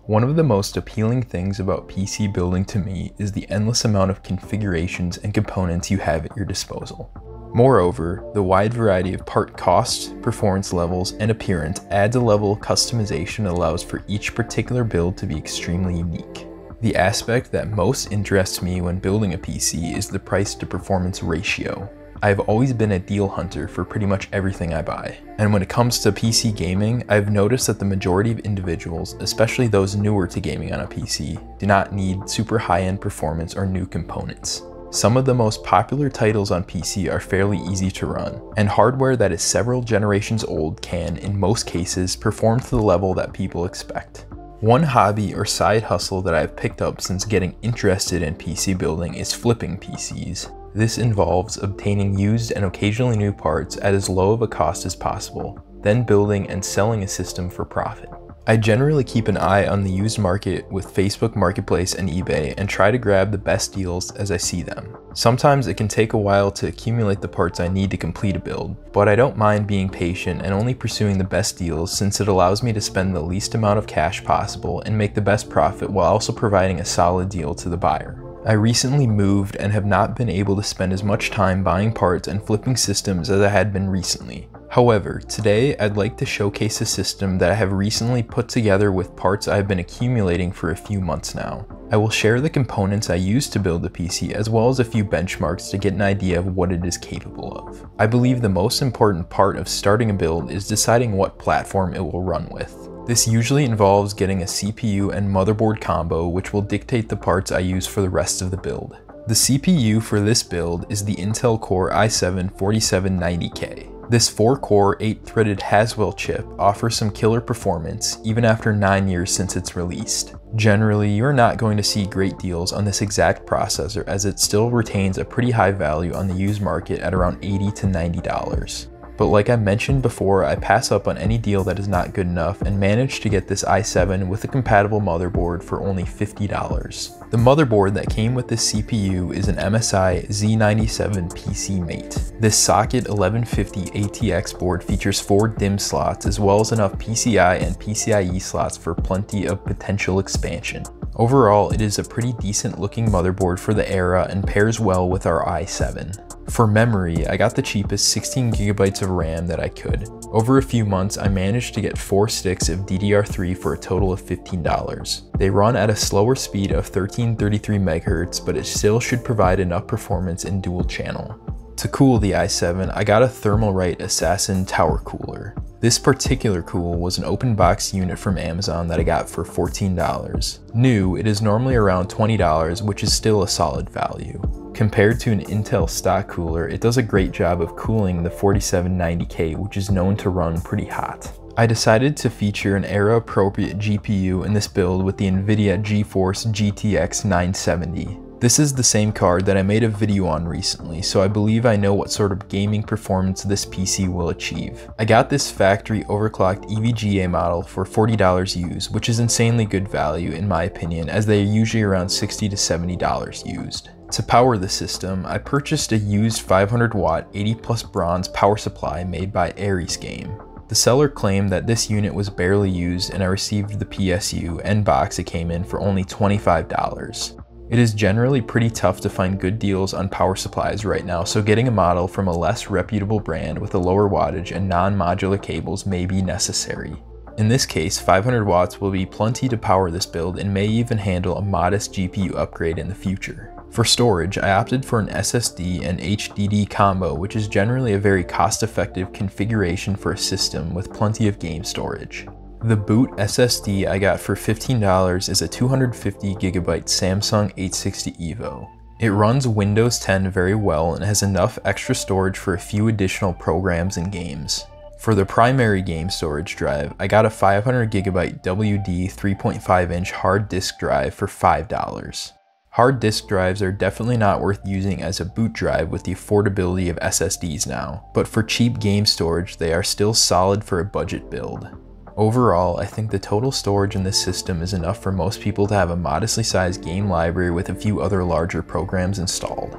One of the most appealing things about PC building to me is the endless amount of configurations and components you have at your disposal. Moreover, the wide variety of part costs, performance levels, and appearance adds a level of customization that allows for each particular build to be extremely unique. The aspect that most interests me when building a PC is the price to performance ratio. I've always been a deal hunter for pretty much everything I buy. And when it comes to PC gaming, I've noticed that the majority of individuals, especially those newer to gaming on a PC, do not need super high-end performance or new components. Some of the most popular titles on PC are fairly easy to run, and hardware that is several generations old can, in most cases, perform to the level that people expect. One hobby or side hustle that I've picked up since getting interested in PC building is flipping PCs. This involves obtaining used and occasionally new parts at as low of a cost as possible, then building and selling a system for profit. I generally keep an eye on the used market with Facebook Marketplace and eBay and try to grab the best deals as I see them. Sometimes it can take a while to accumulate the parts I need to complete a build, but I don't mind being patient and only pursuing the best deals since it allows me to spend the least amount of cash possible and make the best profit while also providing a solid deal to the buyer. I recently moved and have not been able to spend as much time buying parts and flipping systems as I had been recently. However, today I'd like to showcase a system that I have recently put together with parts I've been accumulating for a few months now. I will share the components I used to build the PC as well as a few benchmarks to get an idea of what it is capable of. I believe the most important part of starting a build is deciding what platform it will run with. This usually involves getting a CPU and motherboard combo, which will dictate the parts I use for the rest of the build. The CPU for this build is the Intel Core i7-4790K. This 4-core, 8-threaded Haswell chip offers some killer performance even after 9 years since its released. Generally, you're not going to see great deals on this exact processor as it still retains a pretty high value on the used market at around $80 to $90. But like I mentioned before, I pass up on any deal that is not good enough and managed to get this i7 with a compatible motherboard for only $50. The motherboard that came with this CPU is an MSI Z97 PC Mate. This socket 1150 ATX board features 4 DIMM slots as well as enough PCI and PCIe slots for plenty of potential expansion. Overall, it is a pretty decent looking motherboard for the era and pairs well with our i7. For memory, I got the cheapest 16GB of RAM that I could. Over a few months, I managed to get 4 sticks of DDR3 for a total of $15. They run at a slower speed of 1333 MHz, but it still should provide enough performance in dual channel. To cool the i7, I got a Thermalright Assassin Tower Cooler. This particular cool was an open box unit from Amazon that I got for $14. New, it is normally around $20, which is still a solid value. Compared to an Intel stock cooler, it does a great job of cooling the 4790K, which is known to run pretty hot. I decided to feature an era-appropriate GPU in this build with the NVIDIA GeForce GTX 970. This is the same card that I made a video on recently, so I believe I know what sort of gaming performance this PC will achieve. I got this factory overclocked EVGA model for $40 used, which is insanely good value in my opinion, as they are usually around $60 to $70 used. To power the system, I purchased a used 500 watt 80 plus bronze power supply made by Aries Game. The seller claimed that this unit was barely used and I received the PSU and box it came in for only $25. It is generally pretty tough to find good deals on power supplies right now, so getting a model from a less reputable brand with a lower wattage and non-modular cables may be necessary. In this case, 500 watts will be plenty to power this build and may even handle a modest GPU upgrade in the future. For storage, I opted for an SSD and HDD combo, which is generally a very cost-effective configuration for a system with plenty of game storage. The boot SSD I got for $15 is a 250GB Samsung 860 EVO. It runs Windows 10 very well and has enough extra storage for a few additional programs and games. For the primary game storage drive, I got a 500GB WD 3.5-inch hard disk drive for $5. Hard disk drives are definitely not worth using as a boot drive with the affordability of SSDs now, but for cheap game storage, they are still solid for a budget build. Overall, I think the total storage in this system is enough for most people to have a modestly sized game library with a few other larger programs installed.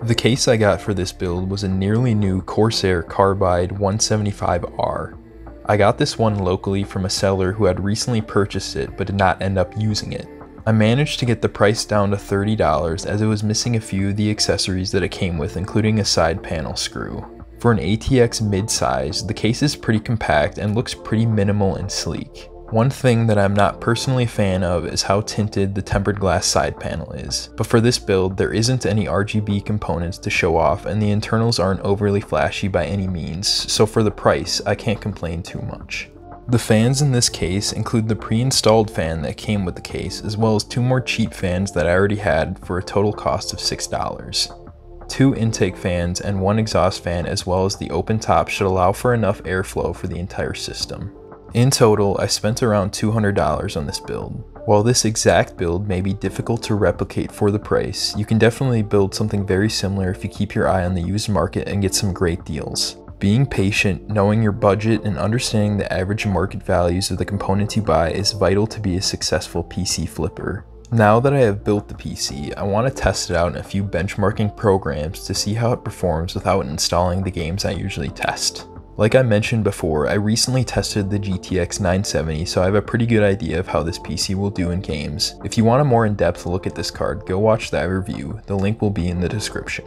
The case I got for this build was a nearly new Corsair Carbide 175R. I got this one locally from a seller who had recently purchased it but did not end up using it. I managed to get the price down to $30 as it was missing a few of the accessories that it came with, including a side panel screw. For an ATX mid-size, the case is pretty compact and looks pretty minimal and sleek. One thing that I'm not personally a fan of is how tinted the tempered glass side panel is, but for this build there isn't any RGB components to show off and the internals aren't overly flashy by any means, so for the price I can't complain too much. The fans in this case include the pre-installed fan that came with the case, as well as 2 more cheap fans that I already had for a total cost of $6. 2 intake fans and 1 exhaust fan as well as the open top should allow for enough airflow for the entire system. In total, I spent around $200 on this build. While this exact build may be difficult to replicate for the price, you can definitely build something very similar if you keep your eye on the used market and get some great deals. Being patient, knowing your budget, and understanding the average market values of the components you buy is vital to be a successful PC flipper. Now that I have built the PC, I want to test it out in a few benchmarking programs to see how it performs without installing the games I usually test. Like I mentioned before, I recently tested the GTX 970, so I have a pretty good idea of how this PC will do in games. If you want a more in-depth look at this card, go watch that review, the link will be in the description.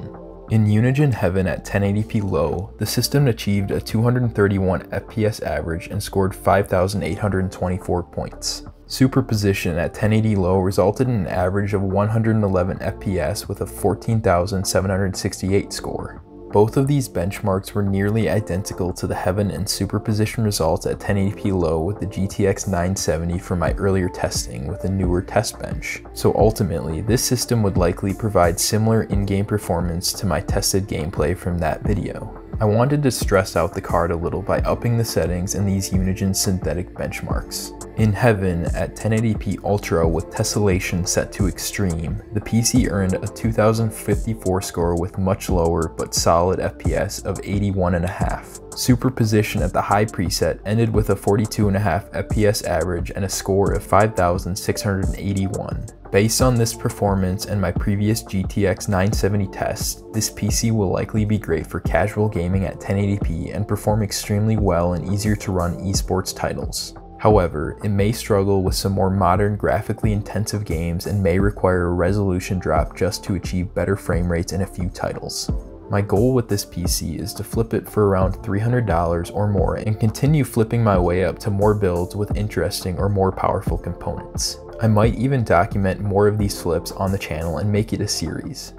In Unigine heaven at 1080p low, the system achieved a 231 FPS average and scored 5,824 points. Superposition at 1080 low resulted in an average of 111 FPS with a 14,768 score. Both of these benchmarks were nearly identical to the heaven and superposition results at 1080p low with the GTX 970 from my earlier testing with a newer test bench. So ultimately, this system would likely provide similar in-game performance to my tested gameplay from that video. I wanted to stress out the card a little by upping the settings in these Unigine synthetic benchmarks. In heaven, at 1080p Ultra with tessellation set to extreme, the PC earned a 2054 score with much lower but solid FPS of 81.5. Superposition at the high preset ended with a 42.5 FPS average and a score of 5,681. Based on this performance and my previous GTX 970 tests, this PC will likely be great for casual gaming at 1080p and perform extremely well and easier to run esports titles. However, it may struggle with some more modern graphically intensive games and may require a resolution drop just to achieve better frame rates in a few titles. My goal with this PC is to flip it for around $300 or more and continue flipping my way up to more builds with interesting or more powerful components. I might even document more of these flips on the channel and make it a series.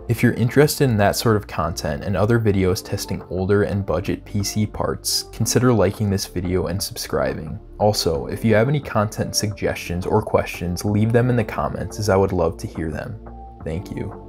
If you're interested in that sort of content and other videos testing older and budget PC parts, consider liking this video and subscribing. Also, if you have any content suggestions or questions, leave them in the comments as I would love to hear them. Thank you.